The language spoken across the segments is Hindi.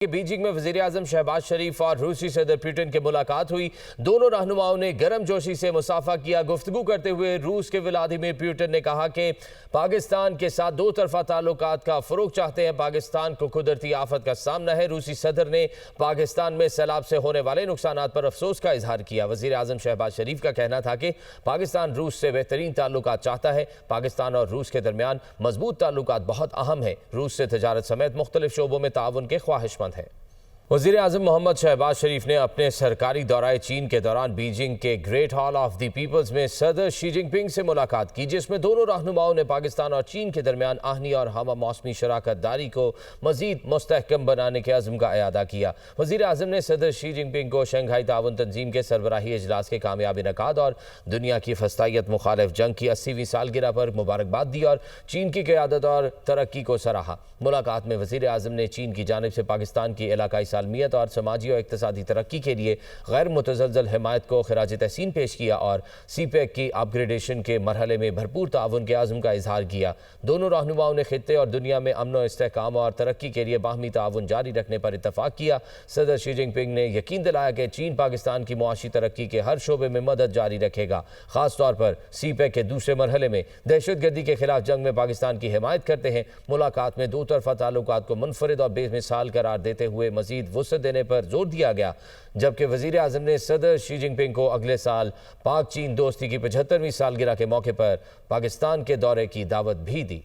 कि बीजिंग में वज़ीर-ए-आज़म शहबाज शरीफ और रूसी सदर पुतिन की मुलाकात हुई। दोनों रहनुमाओं ने गर्मजोशी से मुसाफा किया। गुफ्तगू करते हुए रूस के व्लादिमीर पुतिन ने कहा कि पाकिस्तान के साथ दो तरफा ताल्लुकात का फ़रोग़ चाहते हैं। पाकिस्तान को कुदरती आफत का सामना है। रूसी सदर ने पाकिस्तान में सैलाब से होने वाले नुकसानात पर अफसोस का इजहार किया। वज़ीर-ए-आज़म शहबाज शरीफ का कहना था कि पाकिस्तान रूस से बेहतरीन ताल्लुकात चाहता है। पाकिस्तान और रूस के दरमियान मजबूत ताल्लुकात बहुत अहम है। रूस से तजारत समेत मुख्तलिफ शोबों में ताउन के ख्वाहिशमंद है। वज़ीर-ए-आज़म मोहम्मद शहबाज शरीफ ने अपने सरकारी दौरे चीन के दौरान बीजिंग के Great Hall of the People's में सदर शी जिनपिंग से मुलाकात की, जिसमें दोनों रहनुमाओं ने पाकिस्तान और चीन के दरमियान आहनी और हम मौसमी शराकत दारी को मज़ीद मुस्तहकम बनाने के अज़्म का अयादा किया। वज़ीर-ए-आज़म ने सदर शी जिनपिंग को शंघाई ताउन तंजीम के सरबराही इजलास के कामयाब इनकाद और दुनिया की फस्तायत मुखालिफ जंग की 80वीं सालगिरह पर मुबारकबाद दी और चीन की क़यादत और तरक्की को सराहा। मुलाकात में वज़ीर-ए-आज़म ने चीन की जानिब से पाकिस्तान की इलाकाई सालमियत और समाजी और इक़्तिसादी तरक्की के लिए गैर मुतज़लज़ल हिमायत को खिराज तहसीन पेश किया और सीपेक की अपग्रेडेशन के मरहले में भरपूर ताउन के आज़म का इजहार किया। दोनों रहनुमाओं ने खित्ते और दुनिया में अमन व इस्तेहकाम और तरक्की के लिए बाहमी ताउन जारी रखने पर इत्तफ़ाक़ किया। सदर शी जिनपिंग ने यकीन दिलाया कि चीन पाकिस्तान की मुआशी तरक्की के हर शोबे में मदद जारी रखेगा। ख़ास तौर पर सीपेक के दूसरे मरहले में दहशतगर्दी के खिलाफ जंग में पाकिस्तान की हिमायत करते हैं। मुलाकात में दो तरफा ताल्लुकात को मुनफरिद और बेमिसाल करार देते हुए मज़ीद वुसअत देने पर जोर दिया गया, जबकि वज़ीर-ए-आज़म ने सदर शी जिनपिंग को अगले साल पाक चीन दोस्ती की 75वीं सालगिरह के मौके पर पाकिस्तान के दौरे की दावत भी दी।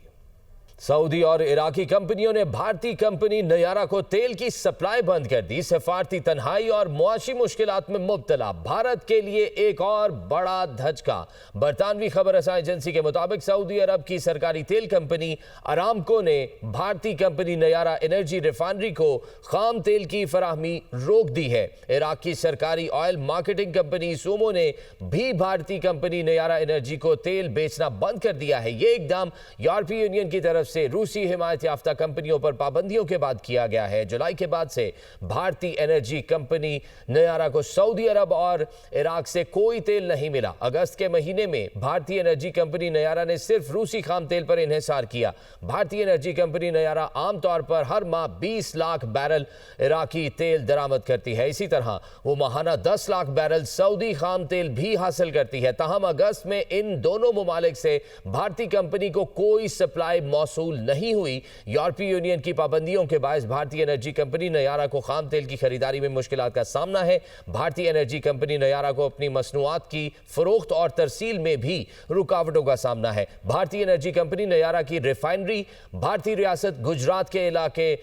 सऊदी और इराकी कंपनियों ने भारतीय कंपनी नयारा को तेल की सप्लाई बंद कर दी। सफारती तन्हाई और मुआशी मुश्किलात में मुब्तला भारत के लिए एक और बड़ा धचका। बरतानवी खबर रसां एजेंसी के मुताबिक सऊदी अरब की सरकारी तेल कंपनी अरामको ने भारतीय कंपनी नयारा एनर्जी रिफाइनरी को खाम तेल की फराहमी रोक दी है। इराक की सरकारी ऑयल मार्केटिंग कंपनी सोमो ने भी भारतीय कंपनी नयारा एनर्जी को तेल बेचना बंद कर दिया है। ये इकदाम यूरोपीय यूनियन की तरफ से रूसी हिमायत याफ्ता कंपनियों पर पाबंदियों के बाद किया गया है। जुलाई के बाद से भारतीय एनर्जी कंपनी नयारा को सऊदी अरब और इराक से कोई तेल नहीं मिला। अगस्त के महीने में भारतीय एनर्जी कंपनी नयारा ने सिर्फ रूसी खाम तेल पर इन्हिसार किया। भारतीय एनर्जी कंपनी नयारा आमतौर पर हर माह 20 लाख बैरल इराकी तेल दरामद करती है। इसी तरह वो माहाना 10 लाख बैरल सऊदी खाम तेल भी हासिल करती है। ताहम अगस्त में इन दोनों ममालिक से भारतीय कंपनी को कोई सप्लाई मौसूल नहीं हुई। यूरोपीय यूनियन की पाबंदियों के बायस भारतीय एनर्जी कंपनी नयारा को खाम तेल की खरीदारी में मुश्किलात का सामना है। भारतीय एनर्जी कंपनी नयारा को अपनी मसनूआत की फरोख्त और तरसील में भी रुकावटों का सामना है। भारतीय एनर्जी कंपनी नयारा की रिफाइनरी भारतीय रियासत गुजरात के इलाके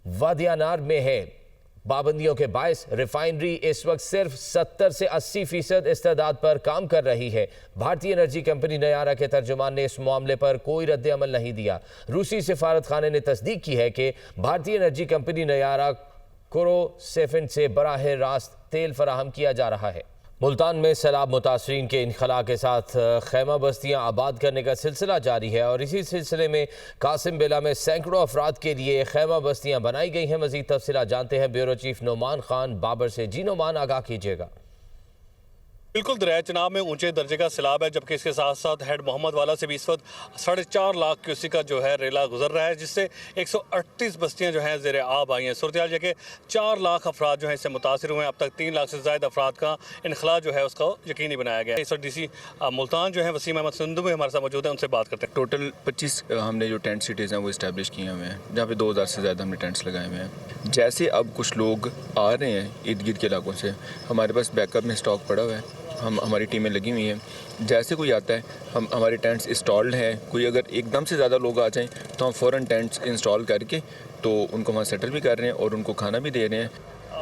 वादियानार में है। पाबंदियों के बायस रिफाइनरी इस वक्त सिर्फ 70 से 80% इस्तेदाद पर काम कर रही है। भारतीय एनर्जी कंपनी नयारा के तर्जुमान ने इस मामले पर कोई रद्द अमल नहीं दिया। रूसी सिफारत खाने ने तस्दीक की है कि भारतीय एनर्जी कंपनी नयारा कोरोसेफिन से बराह रास्त तेल फराहम किया जा रहा है। मुल्तान में सैलाब मुतासरीन के इनखला के साथ खैमा बस्तियाँ आबाद करने का सिलसिला जारी है और इसी सिलसिले में कासिम बेला में सैकड़ों अफराद के लिए खैमा बस्तियाँ बनाई गई हैं। मज़ीद तफसीलात जानते हैं ब्यूरो चीफ नोमान खान बाबर से। जी नोमान, आगाह कीजिएगा। बिल्कुल, दरिया चनाब में ऊंचे दर्जे का सैलाब है, जबकि इसके साथ साथ हेड मोहम्मद वाला से भी इस वक्त 4.5 लाख क्यूसेक का जो है रेला गुजर रहा है, जिससे 138 बस्तियां जो हैं ज़ेर आब आई हैं। सूरत हाल कि 4 लाख अफराद जो हैं इससे मुतासर हुए हैं। अब तक 3 लाख से ज़ायद अफराद का इनखला जो है उसका यकीनी बनाया गया है। इस वक्त DC मुल्तान जो है वसीम अहमद संधू में हमारे साथ मौजूद है, उनसे बात करते हैं। टोटल 25 हमने जो टेंट सिटीज़ हैं वो इस्टेब्लिश किए हुए हैं, जहाँ पे 2000 से ज़्यादा हमने टेंट्स लगाए हुए हैं। जैसे अब कुछ लोग आ रहे हैं इर्द गिर्द के इलाकों से, हमारे पास बैकअप में स्टॉक पड़ा हुआ है। हमारी टीमें लगी हुई हैं। जैसे कोई आता है हमारे टेंट्स इंस्टॉल्ड हैं। कोई अगर एकदम से ज़्यादा लोग आ जाएं तो हम फ़ौरन टेंट्स इंस्टॉल करके तो उनको वहाँ सेटल भी कर रहे हैं और उनको खाना भी दे रहे हैं।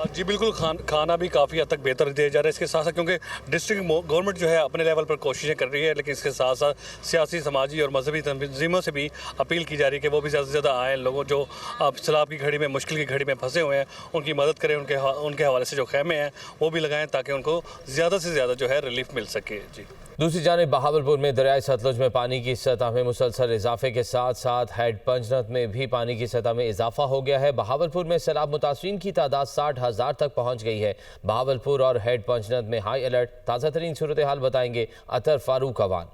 जी बिल्कुल, खाना भी काफ़ी हद तक बेहतर दिया जा रहा है। इसके साथ साथ क्योंकि डिस्ट्रिक्ट गवर्नमेंट जो है अपने लेवल पर कोशिशें कर रही है, लेकिन इसके साथ साथ सियासी, समाजी और मजहबी तंजीमों से भी अपील की जा रही है कि वो भी ज़्यादा से ज़्यादा आएँ। लोगों जो सैलाब की घड़ी में, मुश्किल की घड़ी में फंसे हुए हैं, उनकी मदद करें। उनके हवाले से जो खैमे हैं वो भी लगाएँ ताकि उनको ज़्यादा से ज़्यादा जो है रिलीफ मिल सके। जी, दूसरी जानिब बहावलपुर में दरियाई सतलुज में पानी की सतह में मुसलसल इजाफे के साथ साथ हेड पंचनद में भी पानी की सतह में इजाफा हो गया है। बहावलपुर में सैलाब मुतासरीन की तादाद 60,000 तक पहुँच गई है। बहावलपुर और हेड पंचनद में हाई अलर्ट। ताज़ा तरीन सूरत हाल बताएंगे अतर फारूक अवान।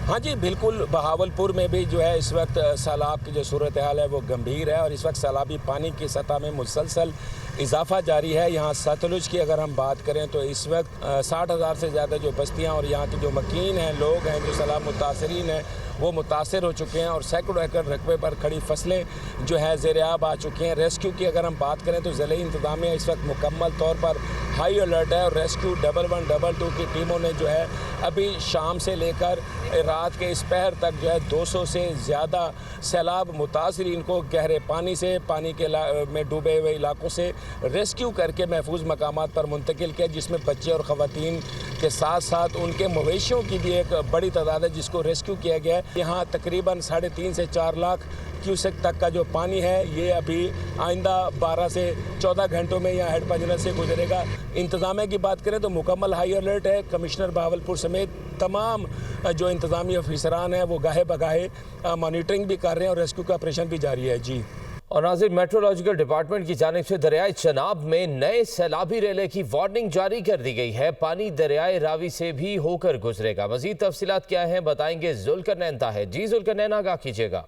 हाँ जी, बिल्कुल। बहावलपुर में भी जो है इस वक्त सैलाब की जो सूरत हाल है वो गंभीर है और इस वक्त सैलाबी पानी की सतह में मुसलसल इजाफा जारी है। यहाँ सतलुज की अगर हम बात करें तो इस वक्त 60,000 से ज़्यादा जो बस्तियाँ और यहाँ के जो मकीन हैं, लोग हैं, जो सैलाब मुतासरीन हैं, वो मुतासर हो चुके हैं और सैकड़ों एकड़ रकबे पर खड़ी फसलें जो है ज़ेर आब आ चुकी हैं। रेस्क्यू की अगर हम बात करें तो ज़िले इंतज़ामिया इस वक्त मुकम्मल तौर पर हाई अलर्ट है और रेस्क्यू 112, 122 की टीमों ने जो है अभी शाम से लेकर रात के इस पहर तक जो है 200 से ज़्यादा सैलाब मुतासरीन को गहरे पानी से, पानी के में डूबे हुए इलाकों से रेस्क्यू करके महफूज मकामात पर मुंतकिल किया, जिसमें बच्चे और ख़वातीन के साथ साथ उनके मवेशियों की भी एक बड़ी तादाद है जिसको रेस्क्यू किया गया है। यहाँ तकरीबन 3.5 से 4 लाख क्यूसेक तक का जो पानी है ये अभी आइंदा 12 से 14 घंटों में यहाँ हेड पंजरा से गुजरेगा। इंतज़ामिया की बात करें तो मुकम्मल हाई अलर्ट है। कमिश्नर बहावलपुर समेत तमाम जो इंतज़ामी अफसरान हैं वो गाहे बगाहे मॉनिटरिंग भी कर रहे हैं और रेस्क्यू का ऑपरेशन भी जारी है। जी। और नाज़रीन, मेट्रोलॉजिकल डिपार्टमेंट की जानिब से दरियाए चनाब में नए सैलाबी रेले की वार्निंग जारी कर दी गई है। पानी दरियाए रावी से भी होकर गुजरेगा। मजीद तफसीलात क्या हैं बताएंगे जुल्करनैन ताहिर। जी जुल्करनैन, आगाह कीजिएगा।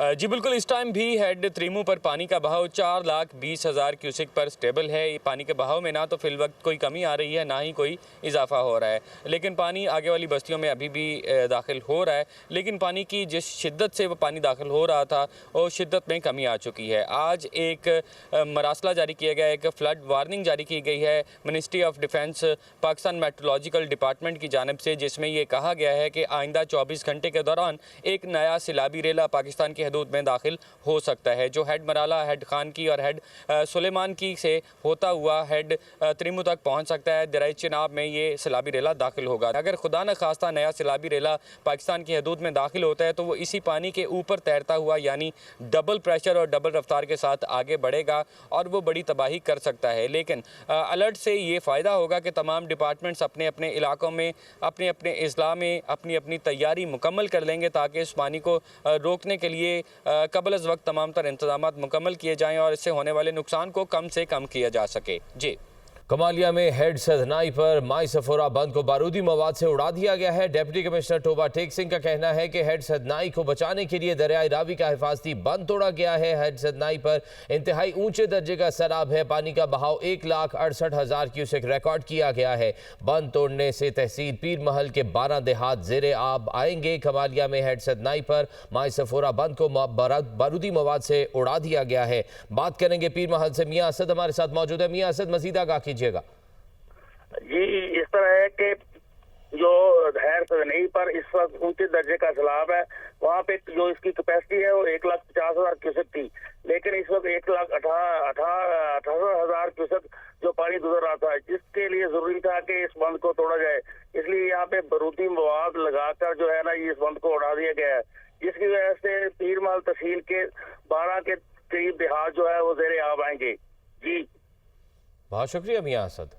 जी बिल्कुल, इस टाइम भी हेड त्रिमू पर पानी का बहाव 4,20,000 क्यूसेक पर स्टेबल है। पानी के बहाव में ना तो फिल वक्त कोई कमी आ रही है, ना ही कोई इजाफा हो रहा है, लेकिन पानी आगे वाली बस्तियों में अभी भी दाखिल हो रहा है। लेकिन पानी की जिस शिद्दत से वो पानी दाखिल हो रहा था वो शिद्दत में कमी आ चुकी है। आज एक मरासला जारी किया गया, एक फ्लड वार्निंग जारी की गई है Ministry of Defence Pakistan Meteorological Department की जानिब से, जिसमें ये कहा गया है कि आइंदा 24 घंटे के दौरान एक नया सैलाबी रेला पाकिस्तान की हदूद में दाखिल हो सकता है, जो हेड मराला, हेड खान की और हेड सुलेमान की से होता हुआ हेड त्रिमू तक पहुंच सकता है। दरियाए चिनाब में ये सैलाबी रेला दाखिल होगा। अगर खुदा न खास्ता नया सैलाबी रेला पाकिस्तान की हदूद में दाखिल होता है तो वो इसी पानी के ऊपर तैरता हुआ, यानी डबल प्रेशर और डबल रफ्तार के साथ आगे बढ़ेगा और वो बड़ी तबाही कर सकता है। लेकिन अलर्ट से ये फ़ायदा होगा कि तमाम डिपार्टमेंट्स अपने अपने इलाकों में अपने अपने अजला में अपनी अपनी तैयारी मुकम्मल कर लेंगे ताकि इस पानी को रोकने के लिए कबल अज़ वक्त तमाम तर इंतज़ामात मुकम्मल किए जाएँ और इससे होने वाले नुकसान को कम से कम किया जा सके। जी। कमालिया में हेड सदनाई पर माई सफोरा बंद को बारूदी मवाद से उड़ा दिया गया है। डिप्टी कमिश्नर टोबा टेक सिंह का कहना है कि हेड सदनाई को बचाने के लिए दरियाई रावी का हिफाजती बंद तोड़ा गया है। हेड सदनाई पर इंतहाई ऊंचे दर्जे का सैलाब है। पानी का बहाव 1,68,000 क्यूसेक रिकॉर्ड किया गया है। बंद तोड़ने से तहसील पीर महल के 12 देहात ज़ेरे आब आएंगे। कमालिया में हेड सदनाई पर माई सफोरा बंद को बारूदी मवाद से उड़ा दिया गया है। बात करेंगे पीर महल से। मियाँ असद हमारे साथ मौजूद है। मियाँ असद, मजीद आगाह कीजिएगा। जी, इस तरह है कि जो हैर सदनई पर इस वक्त ऊंचे दर्जे का सैलाब है, वहाँ पे जो इसकी कैपेसिटी है वो 1,50,000 क्यूसेक थी, लेकिन इस वक्त 1,68,000 क्यूसेक जो पानी गुजर रहा था, जिसके लिए जरूरी था कि इस बंद को तोड़ा जाए। इसलिए यहाँ पे बारूदी मवाद लगाकर जो है ना इस बंद को उड़ा दिया गया है, जिसकी वजह से पीर महल तहसील के 12 के करीब देहात जो है वो ज़ेरे आब आएंगे। जी, बहुत शुक्रिया मियाँ असद।